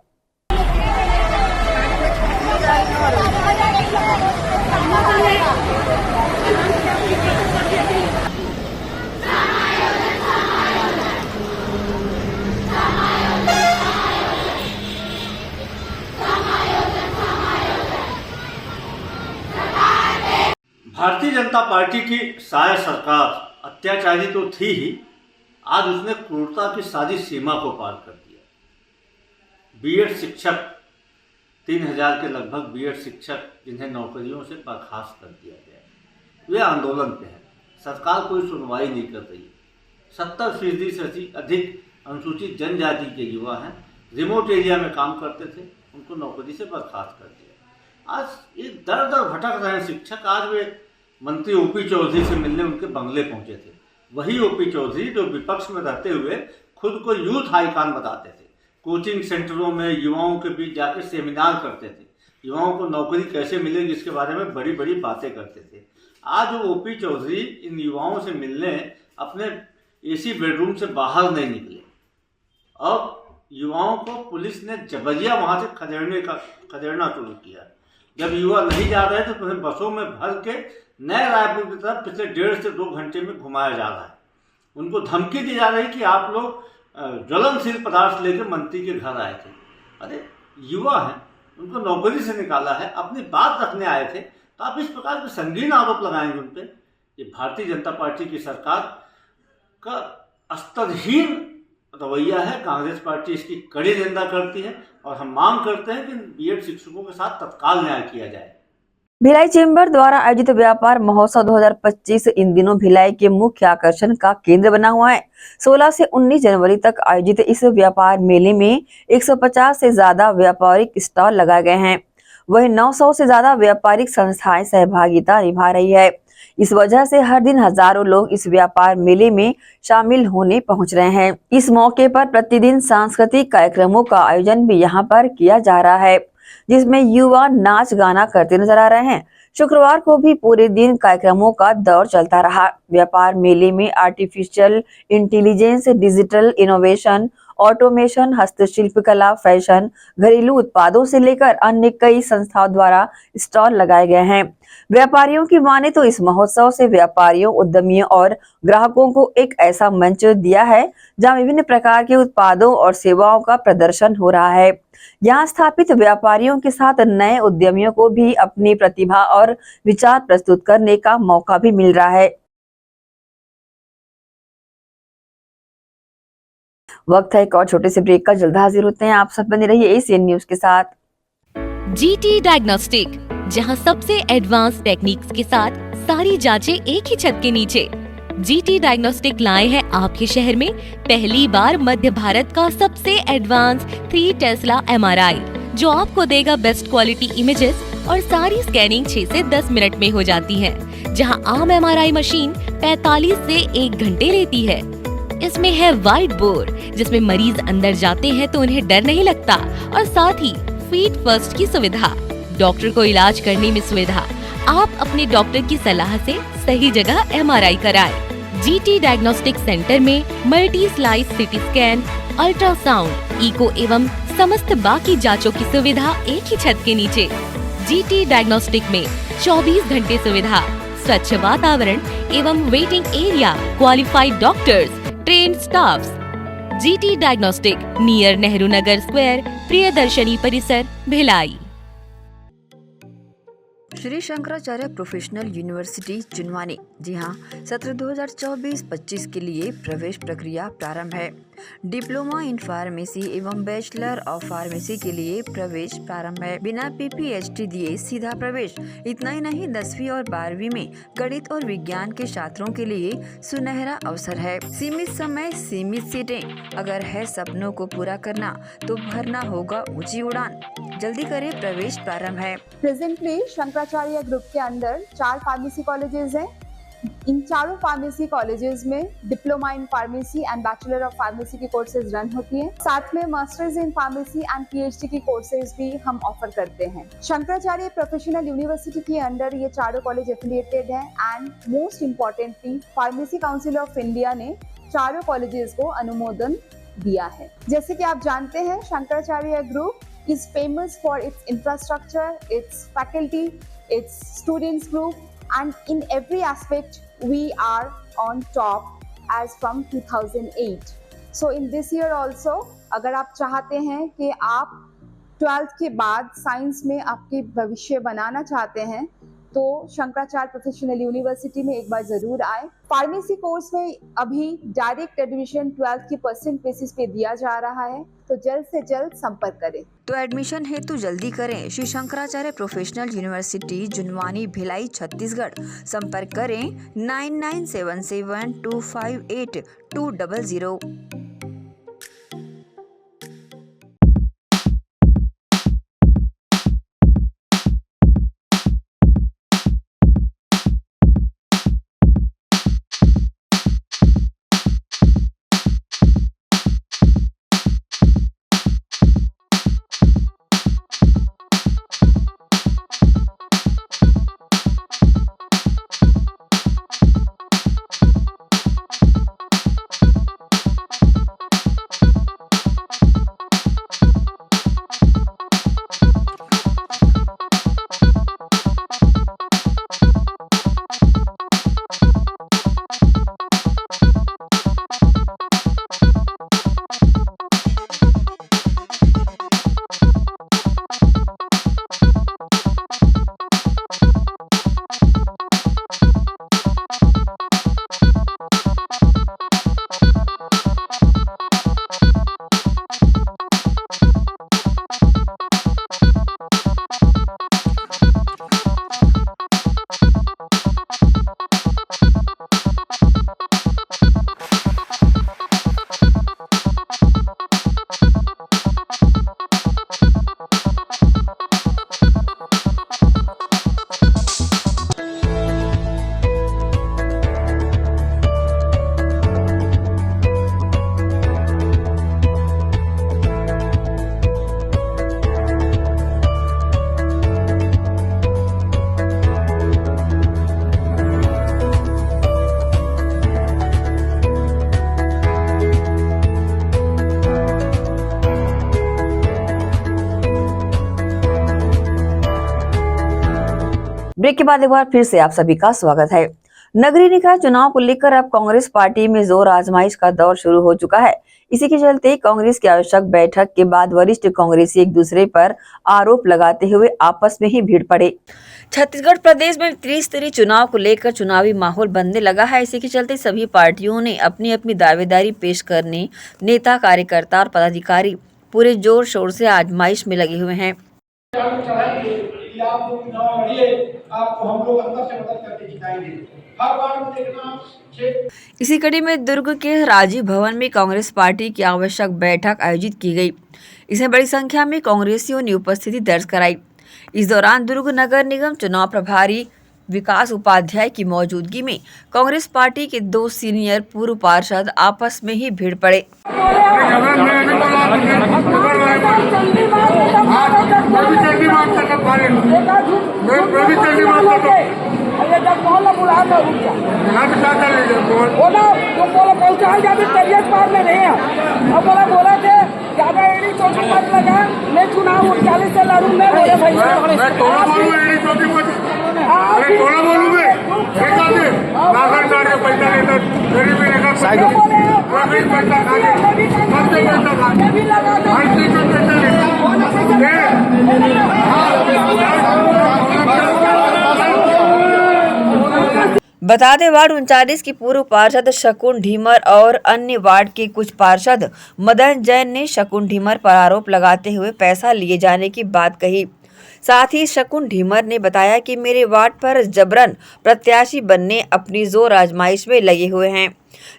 भारतीय जनता पार्टी की साया सरकार अत्याचारी तो थी ही, आज उसने क्रूरता की सारी सीमा को पार कर दिया। बीएड शिक्षक 3000 के लगभग बीएड शिक्षक जिन्हें नौकरियों से बर्खास्त कर दिया गया, वे आंदोलन पे हैं। सरकार कोई सुनवाई नहीं कर रही। 70% से अधिक अनुसूचित जनजाति के युवा हैं, रिमोट एरिया में काम करते थे, उनको नौकरी से बर्खास्त कर दिया। आज एक दर दर भटक रहे हैं शिक्षक। आज वे मंत्री ओपी चौधरी से मिलने उनके बंगले पहुंचे थे। वही ओपी चौधरी जो विपक्ष में रहते हुए खुद को यूथ आइकॉन बताते थे, कोचिंग सेंटरों में युवाओं के बीच जाकर सेमिनार करते थे, युवाओं को नौकरी कैसे मिलेगी इसके बारे में बड़ी बड़ी बातें करते थे। आज वो ओपी चौधरी इन युवाओं से मिलने अपने एसी बेडरूम से बाहर नहीं निकले। अब युवाओं को पुलिस ने जबरिया वहाँ से खदेड़ना शुरू किया। जब युवा नहीं जा रहे थे तो उन्हें बसों में भर के नए रायपुर की तरफ पिछले 1.5 से 2 घंटे में घुमाया जा रहा है। उनको धमकी दी जा रही कि आप लोग ज्वलनशील पदार्थ लेकर मंत्री के घर आए थे। अरे युवा हैं, उनको नौकरी से निकाला है, अपनी बात रखने आए थे, तो आप इस प्रकार के संगीन आरोप लगाएंगे उन पर। ये भारतीय जनता पार्टी की सरकार का स्तरहीन रवैया है। कांग्रेस पार्टी इसकी कड़ी निंदा करती है और हम मांग करते हैं कि बीएड शिक्षकों के साथ तत्काल न्याय किया जाए। भिलाई चेंबर द्वारा आयोजित व्यापार महोत्सव 2025 इन दिनों भिलाई के मुख्य आकर्षण का केंद्र बना हुआ है। 16 से 19 जनवरी तक आयोजित इस व्यापार मेले में 150 से ज्यादा व्यापारिक स्टॉल लगाए गए हैं। वहीं 900 से ज्यादा व्यापारिक संस्थाएं सहभागिता निभा रही है। इस वजह से हर दिन हजारों लोग इस व्यापार मेले में शामिल होने पहुंच रहे हैं। इस मौके पर प्रतिदिन सांस्कृतिक कार्यक्रमों का आयोजन भी यहां पर किया जा रहा है, जिसमें युवा नाच गाना करते नजर आ रहे हैं। शुक्रवार को भी पूरे दिन कार्यक्रमों का दौर चलता रहा। व्यापार मेले में artificial intelligence, digital innovation, automation, हस्तशिल्प कला, फैशन, घरेलू उत्पादों से लेकर अन्य कई संस्थाओं द्वारा स्टॉल लगाए गए हैं। व्यापारियों की माने तो इस महोत्सव से व्यापारियों, उद्यमियों और ग्राहकों को एक ऐसा मंच दिया है जहां विभिन्न प्रकार के उत्पादों और सेवाओं का प्रदर्शन हो रहा है। यहाँ स्थापित व्यापारियों के साथ नए उद्यमियों को भी अपनी प्रतिभा और विचार प्रस्तुत करने का मौका भी मिल रहा है। वक्त है एक और छोटे से ब्रेक का। जल्द हाजिर होते हैं। आप सब बने रहिए एशियन न्यूज के साथ। जीटी डायग्नोस्टिक, जहां सबसे एडवांस टेक्निक्स के साथ सारी जांचें एक ही छत के नीचे। जीटी डायग्नोस्टिक लाए हैं आपके शहर में पहली बार मध्य भारत का सबसे एडवांस 3 टेस्ला एमआरआई, जो आपको देगा बेस्ट क्वालिटी इमेजेस और सारी स्कैनिंग 6 से 10 मिनट में हो जाती है, जहां आम एमआरआई मशीन 45 से 1 घंटे लेती है। इसमें है वाइट बोर्ड, जिसमें मरीज अंदर जाते हैं तो उन्हें डर नहीं लगता, और साथ ही फीट फर्स्ट की सुविधा, डॉक्टर को इलाज करने में सुविधा। आप अपने डॉक्टर की सलाह से सही जगह एमआरआई कराएं। जीटी डायग्नोस्टिक सेंटर में multi slice CT scan, ultrasound, echo एवं समस्त बाकी जांचों की सुविधा एक ही छत के नीचे। जीटी डायग्नोस्टिक में 24 घंटे सुविधा, स्वच्छ वातावरण एवं waiting area, qualified doctors, trained staffs. GT diagnostic, near Nehru Nagar square, Priyadarshini परिसर, भिलाई। श्री शंकराचार्य प्रोफेशनल यूनिवर्सिटी जुनवानी, जी हाँ, सत्र 2024-25 के लिए प्रवेश प्रक्रिया प्रारंभ है। डिप्लोमा इन फार्मेसी एवं बैचलर ऑफ फार्मेसी के लिए प्रवेश प्रारंभ है। बिना PPHD दिए सीधा प्रवेश। इतना ही नहीं, 10वीं और 12वीं में गणित और विज्ञान के छात्रों के लिए सुनहरा अवसर है। सीमित समय, सीमित सीटें। अगर है सपनों को पूरा करना तो भरना होगा ऊंची उड़ान। जल्दी करें, प्रवेश प्रारंभ है। प्रेजेंटली शंकराचार्य ग्रुप के अंदर 4 फार्मेसी कॉलेजेस हैं। इन चारों फार्मेसी कॉलेजेस में diploma in pharmacy and bachelor of pharmacy की कोर्सेज रन होती हैं। साथ में masters in pharmacy and PhD की कोर्सेज भी हम ऑफर करते हैं। शंकराचार्य प्रोफेशनल यूनिवर्सिटी के अंडर ये चारों कॉलेज एफिलिएटेड हैं and most importantly pharmacy council of India ने चारों कॉलेजेस को अनुमोदन दिया है। जैसे कि आप जानते हैं, Shankaracharya group is famous for its infrastructure, its faculty, its students group, and in every aspect we are on top as from 2008. So in this year also, अगर आप चाहते हैं कि आप 12th के बाद साइंस में आपके भविष्य बनाना चाहते हैं, तो शंकराचार्य प्रोफेशनल यूनिवर्सिटी में एक बार जरूर आए। फार्मेसी कोर्स में अभी डायरेक्ट एडमिशन 12th की % बेसिस पे दिया जा रहा है, तो जल्द से जल्द संपर्क करें। तो एडमिशन हेतु जल्दी करें। Shri Shankaracharya professional university Junwani, Bhilai, Chhattisgarh. संपर्क करें 9977258200। ब्रेक के बाद एक बार फिर से आप सभी का स्वागत है। नगरीय निकाय चुनाव को लेकर अब कांग्रेस पार्टी में जोर आजमाइश का दौर शुरू हो चुका है। इसी के चलते कांग्रेस की आवश्यक बैठक के बाद वरिष्ठ कांग्रेसी एक दूसरे पर आरोप लगाते हुए आपस में ही भीड़ पड़े। छत्तीसगढ़ प्रदेश में त्रिस्तरीय चुनाव को लेकर चुनावी माहौल बनने लगा है। इसी के चलते सभी पार्टियों ने अपनी अपनी दावेदारी पेश करने नेता, कार्यकर्ता और पदाधिकारी पूरे जोर शोर से आजमाइश में लगे हुए हैं। आपको हम लोग अंदर से मदद करके दिखाएंगे। हर बार में देखना। इसी कड़ी में दुर्ग के राजीव भवन में कांग्रेस पार्टी की आवश्यक बैठक आयोजित की गई। इसमें बड़ी संख्या में कांग्रेसियों ने उपस्थिति दर्ज कराई। इस दौरान दुर्ग नगर निगम चुनाव प्रभारी विकास उपाध्याय की मौजूदगी में कांग्रेस पार्टी के 2 सीनियर पूर्व पार्षद आपस में ही भीड़ पड़े। बता दें, वार्ड 39 की पूर्व पार्षद शकुन ढीमर और अन्य वार्ड के कुछ पार्षद मदन जैन ने शकुन ढीमर पर आरोप लगाते हुए पैसा लिए जाने की बात कही। साथ ही शकुन ढीमर ने बताया कि मेरे वार्ड पर जबरन प्रत्याशी बनने अपनी जोर आजमाइश में लगे हुए हैं,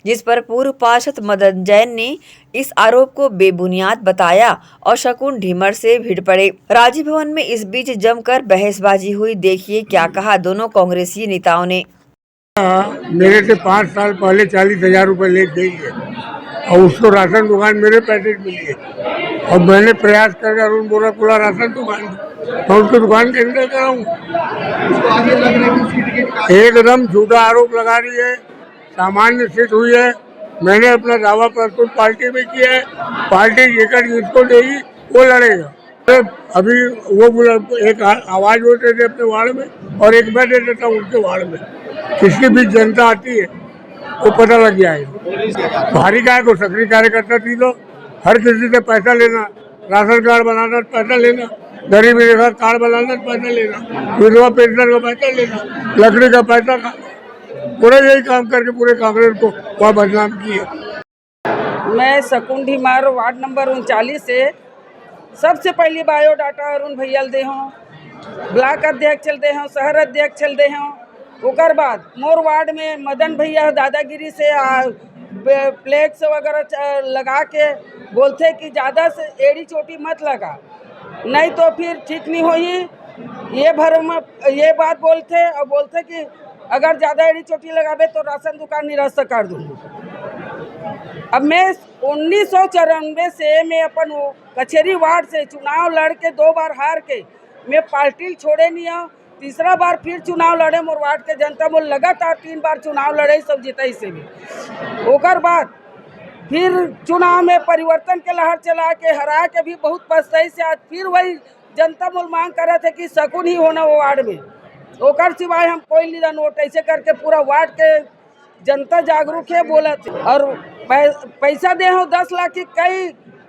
जिस पर पूर्व पार्षद मदन जैन ने इस आरोप को बेबुनियाद बताया और शकुन ढीमर से भिड़ पड़े। राजीव भवन में इस बीच जमकर बहसबाजी हुई। देखिए क्या कहा दोनों कांग्रेसी नेताओं ने। मेरे से 5 साल पहले 40,000 रुपए ले गई है और उसको राशन दुकान मेरे पैसे मिली है और मैंने प्रयास करके अरुण बोरा पूरा राशन दुकान तो उसको दुकान के अंदर कराऊँ। एकदम झूठा आरोप लगा रही है। सामान्य सीट हुई है। मैंने अपना दावा प्रस्तुत पार्टी में किया है। पार्टी जेकर जिसको देगी वो लड़ेगा। अभी वो एक आवाज वो देते अपने वार्ड में और एक मैं दे देता हूँ उनके वार्ड में। किसके बीच जनता आती है वो पता लग जाएगा। भारी काय को सक्रिय कार्यकर्ता थी तो हर किसी से पैसा लेना, राशन कार्ड बनाना पैसा लेना, गरीबी रेखा कार्ड बनाना पैसा लेना, विधवा पेंशन का पैसा लेना, लकड़ी का पैसा पूरा यही काम करके पूरे कांग्रेस को वह बदनाम किया। मैं शकुन ढीमर वार्ड नंबर 39 से सबसे पहले बायोडाटा अरुण भैया दे हों, ब्लॉक अध्यक्ष चल दे हों, शहर अध्यक्ष चल दे हों। ओकर बाद मोर वार्ड में मदन भैया दादागिरी से फ्लैक्स वगैरह लगा के बोलते कि ज़्यादा से एड़ी चोटी मत लगा, नहीं तो फिर ठीक नहीं होगी। ये बात बोलते और बोलते कि अगर ज़्यादा एड़ी चोटी लगावे तो राशन दुकान निरस्त कर दूँगी। अब मैं 1994 से मैं अपन कचहरी वार्ड से चुनाव लड़ के 2 बार हार के मैं पार्टी छोड़े नहीं हूँ। तीसरा बार फिर चुनाव लड़े मोर वार्ड के जनता मोल लगातार 3 बार चुनाव लड़े, सब जीते से भी। ओकर बाद फिर चुनाव में परिवर्तन के लहर चला के हरा के भी बहुत पछताई से आज फिर वही जनता मोल मांग कर रहे थे कि शकुन ही होना वो वार्ड में। ओकर सिवाय हम कोई लीडर नोट ऐसे करके पूरा वार्ड के जनता जागरूक है बोला थे। और पैसा दे हो 10 लाख की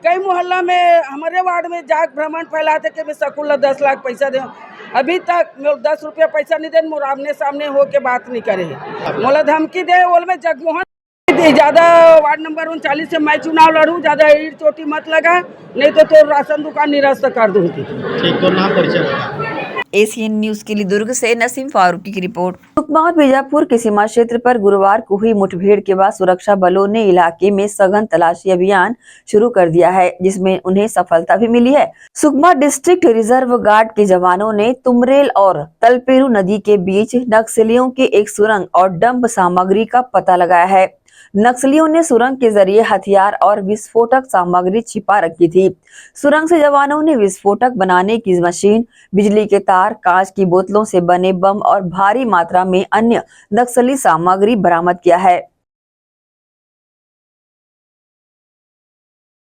कई मोहल्ला में हमारे वार्ड में जाग भ्रमण फैलाते कि मैं शकुन 10 लाख पैसा दे। अभी तक 10 रुपया पैसा नहीं दे, मोर आमने सामने हो के बात नहीं करे। मोला धमकी दे बोल में जगमोहन ज़्यादा वार्ड नंबर 39 से मैं चुनाव लड़ूँ, ज़्यादा ईट चोटी मत लगा, नहीं तो राशन दुकान निरस्त कर दूँगी। ठीक, तो नाम परिचय। एशियन न्यूज के लिए दुर्ग से नसीम फारूकी की रिपोर्ट। सुकमा और बीजापुर के सीमा क्षेत्र पर गुरुवार को हुई मुठभेड़ के बाद सुरक्षा बलों ने इलाके में सघन तलाशी अभियान शुरू कर दिया है, जिसमें उन्हें सफलता भी मिली है। सुकमा डिस्ट्रिक्ट रिजर्व गार्ड के जवानों ने तुमरेल और तलपेरू नदी के बीच नक्सलियों के एक सुरंग और डंप सामग्री का पता लगाया है। नक्सलियों ने सुरंग के जरिए हथियार और विस्फोटक सामग्री छिपा रखी थी। सुरंग से जवानों ने विस्फोटक बनाने की मशीन, बिजली के तार, कांच की बोतलों से बने बम और भारी मात्रा में अन्य नक्सली सामग्री बरामद किया है।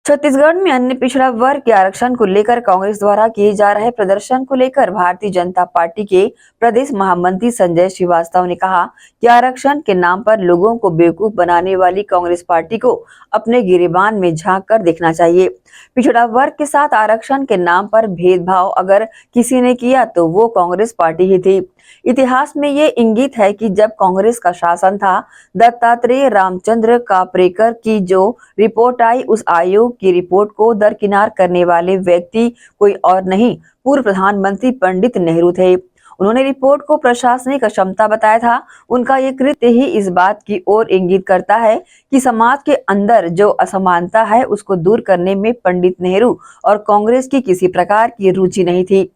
छत्तीसगढ़ में अन्य पिछड़ा वर्ग के आरक्षण को लेकर कांग्रेस द्वारा किए जा रहे प्रदर्शन को लेकर भारतीय जनता पार्टी के प्रदेश महामंत्री संजय श्रीवास्तव ने कहा कि आरक्षण के नाम पर लोगों को बेवकूफ बनाने वाली कांग्रेस पार्टी को अपने गिरेबान में झांक कर देखना चाहिए। पिछड़ा वर्ग के साथ आरक्षण के नाम पर भेदभाव अगर किसी ने किया तो वो कांग्रेस पार्टी ही थी। इतिहास में ये इंगित है कि जब कांग्रेस का शासन था, दत्तात्रेय रामचंद्र कापरेकर की जो रिपोर्ट आई, उस आयोग की रिपोर्ट को दरकिनार करने वाले व्यक्ति कोई और नहीं, पूर्व प्रधानमंत्री पंडित नेहरू थे। उन्होंने रिपोर्ट को प्रशासनिक अक्षमता बताया था। उनका ये कृत्य ही इस बात की ओर इंगित करता है कि समाज के अंदर जो असमानता है उसको दूर करने में पंडित नेहरू और कांग्रेस की किसी प्रकार की रुचि नहीं थी।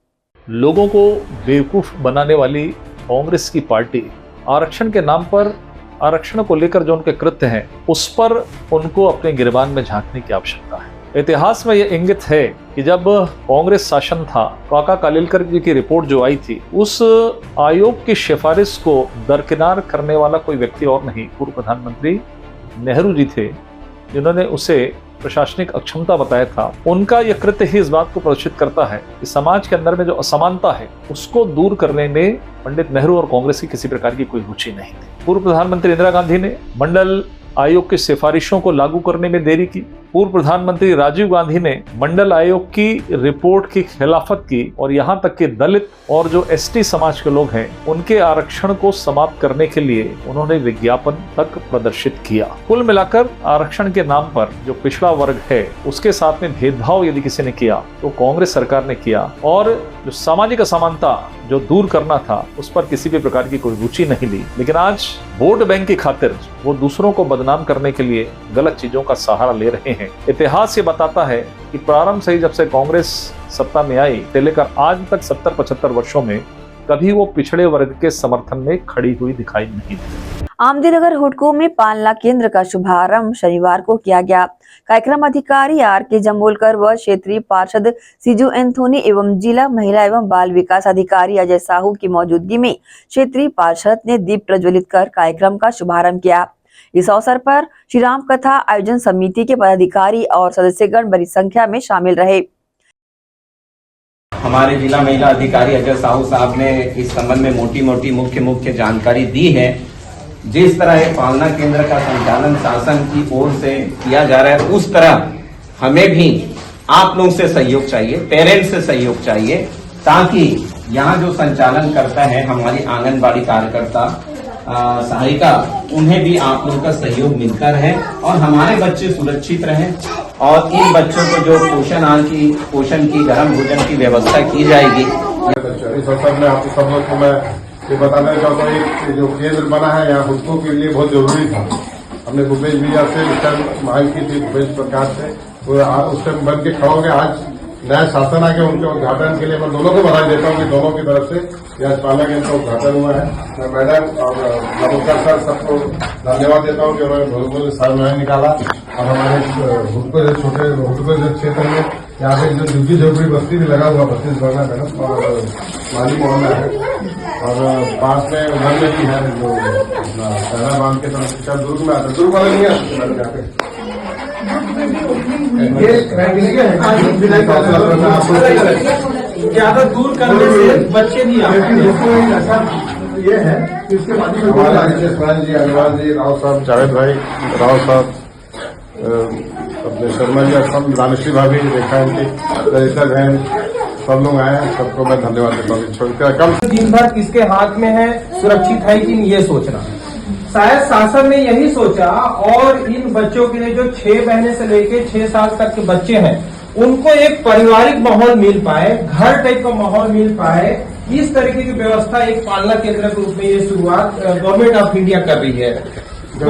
लोगों को बेवकूफ बनाने वाली कांग्रेस की पार्टी आरक्षण के नाम पर आरक्षण को लेकर जो उनके कृत्य हैं उस पर उनको अपने गिरबान में झांकने की आवश्यकता है। इतिहास में यह इंगित है कि जब कांग्रेस शासन था, काका कालेलकर जी की रिपोर्ट जो आई थी, उस आयोग की सिफारिश को दरकिनार करने वाला कोई व्यक्ति और नहीं, पूर्व प्रधानमंत्री नेहरू जी थे, जिन्होंने उसे प्रशासनिक अक्षमता बताया था। उनका यह कृत्य ही इस बात को प्रदर्शित करता है कि समाज के अंदर में जो असमानता है उसको दूर करने में पंडित नेहरू और कांग्रेस की किसी प्रकार की कोई रुचि नहीं थी। पूर्व प्रधानमंत्री इंदिरा गांधी ने मंडल आयोग की सिफारिशों को लागू करने में देरी की। पूर्व प्रधानमंत्री राजीव गांधी ने मंडल आयोग की रिपोर्ट की खिलाफत की और यहाँ तक कि दलित और जो एसटी समाज के लोग हैं उनके आरक्षण को समाप्त करने के लिए उन्होंने विज्ञापन तक प्रदर्शित किया। कुल मिलाकर आरक्षण के नाम पर जो पिछड़ा वर्ग है उसके साथ में भेदभाव यदि किसी ने किया तो कांग्रेस सरकार ने किया, और जो सामाजिक असमानता जो दूर करना था उस पर किसी भी प्रकार की कोई रुचि नहीं ली। लेकिन आज वोट बैंक की खातिर वो दूसरों को बदनाम करने के लिए गलत चीजों का सहारा ले रहे हैं। इतिहास ये बताता है कि प्रारंभ से ही जब से कांग्रेस सत्ता में आई से लेकर आज तक 70-75 वर्षों में कभी वो पिछड़े वर्ग के समर्थन में खड़ी हुई दिखाई नहीं दी। आमदीनगर हुडको में पालना केंद्र का शुभारंभ शनिवार को किया गया। कार्यक्रम अधिकारी आर.के. जमोलकर व क्षेत्रीय पार्षद सीजू एंथोनी एवं जिला महिला एवं बाल विकास अधिकारी अजय साहू की मौजूदगी में क्षेत्रीय पार्षद ने दीप प्रज्वलित कर कार्यक्रम का शुभारंभ किया। इस अवसर पर श्री राम कथा आयोजन समिति के पदाधिकारी और सदस्यगण बड़ी संख्या में शामिल रहे। हमारे जिला महिला अधिकारी अजय साहू साहब ने इस संबंध में मोटी मुख्य जानकारी दी है। जिस तरह एक पालना केंद्र का संचालन शासन की ओर से किया जा रहा है, उस तरह हमें भी आप लोग से सहयोग चाहिए, पेरेंट्स से सहयोग चाहिए, ताकि यहाँ जो संचालन करता है हमारी आंगनबाड़ी कार्यकर्ता सहायिका, उन्हें भी आप लोगों का सहयोग मिलता रहे और हमारे बच्चे सुरक्षित रहें और इन बच्चों को जो पोषण की गर्म भोजन की व्यवस्था की जाएगी। इस अवसर में आप सब लोग को मैं ये बताना चाहता हूँ कि जो केंद्र बना है यहाँ हुडको के लिए बहुत जरूरी था। हमने भूपेश भैया से इस टाइम मांग की थी, भूपेश प्रकाश से, वो उस टाइम बन के खड़ा हो गया। आज नया शासन आ गया, उनके उद्घाटन के लिए मैं दोनों को बधाई देता हूँ कि दोनों की तरफ से यह पालना केंद्र का उद्घाटन हुआ है। मैं मैडम और नमस्कार सर सबको धन्यवाद देता हूँ कि उन्होंने बहुत समय निकाला और हमारे हुडको जो छोटे हुडको जो क्षेत्र में यहाँ पे जो झुग्गी झोपड़ी बस्ती भी लगा हुआ 32 बरना मैडम और माली मोहल्ला है और पास में उधर में भी है जो पहला बांध के तरफ दुर्ग में आता, दुर्ग वाले नहीं आते ज्यादा दूर करने से बच्चे नहीं आते। ये है इसके बाद हमारे जी अग्रवाल जी, राव साहब, जावेद भाई, राव साहब, अपने शर्मा जी, सब रामेश्वरी भाभी, रेखा ललिता बहन, सब लोग आए हैं। सबको मैं धन्यवाद देता हूँ। कम दिन भर किसके हाथ में है, सुरक्षित है कि नहीं, ये सोचना। शायद शासन ने यही सोचा और इन बच्चों के लिए जो 6 महीने से लेके 6 साल तक के बच्चे हैं उनको एक पारिवारिक माहौल मिल पाए, घर टाइप का माहौल मिल पाए, इस तरीके की व्यवस्था एक पालना केंद्र के रूप में ये शुरुआत गवर्नमेंट ऑफ इंडिया कर रही है। तो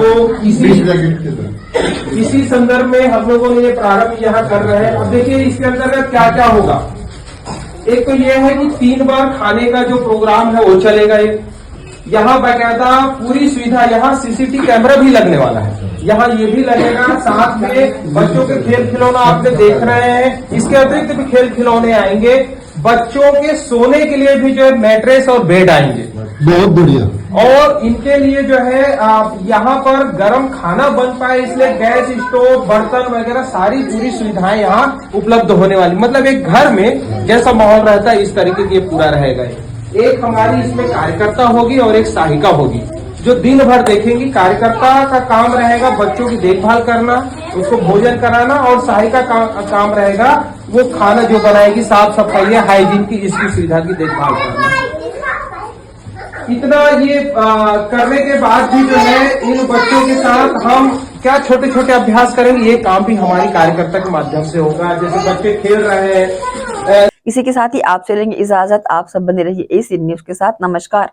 इसी संदर्भ में हम लोगों ने ये प्रारंभ यहाँ कर रहे हैं। अब देखिए इसके अंतर्गत क्या क्या होगा। एक तो ये है कि 3 बार खाने का जो प्रोग्राम है वो चलेगा। यहाँ बाकायदा पूरी सुविधा, यहाँ सीसीटीवी कैमरा भी लगने वाला है, यहाँ ये भी लगेगा। साथ में बच्चों के खेल खिलौना आपने देख रहे हैं, इसके अतिरिक्त भी खेल खिलौने आएंगे। बच्चों के सोने के लिए भी जो है मैट्रेस और बेड आएंगे। बहुत बढ़िया। और इनके लिए जो है यहाँ पर गर्म खाना बन पाए इसलिए गैस स्टोव, बर्तन वगैरह सारी पूरी सुविधाएं यहाँ उपलब्ध होने वाली, मतलब एक घर में जैसा माहौल रहता है इस तरीके की पूरा रहेगा। एक हमारी इसमें कार्यकर्ता होगी और एक सहायिका होगी जो दिन भर देखेंगी। कार्यकर्ता का काम रहेगा बच्चों की देखभाल करना, उसको भोजन कराना, और सहायिका का काम रहेगा वो खाना जो बनाएगी, साफ सफाई हाइजीन की इसकी सुविधा की देखभाल करना। इतना ये करने के बाद भी जो है इन बच्चों के साथ हम क्या छोटे छोटे अभ्यास करेंगे, ये काम भी हमारी कार्यकर्ता के माध्यम से होगा। जैसे बच्चे खेल रहे हैं। इसी के साथ ही आपसे लेंगे इजाजत। आप सब बने रहिए एसी न्यूज के साथ। नमस्कार।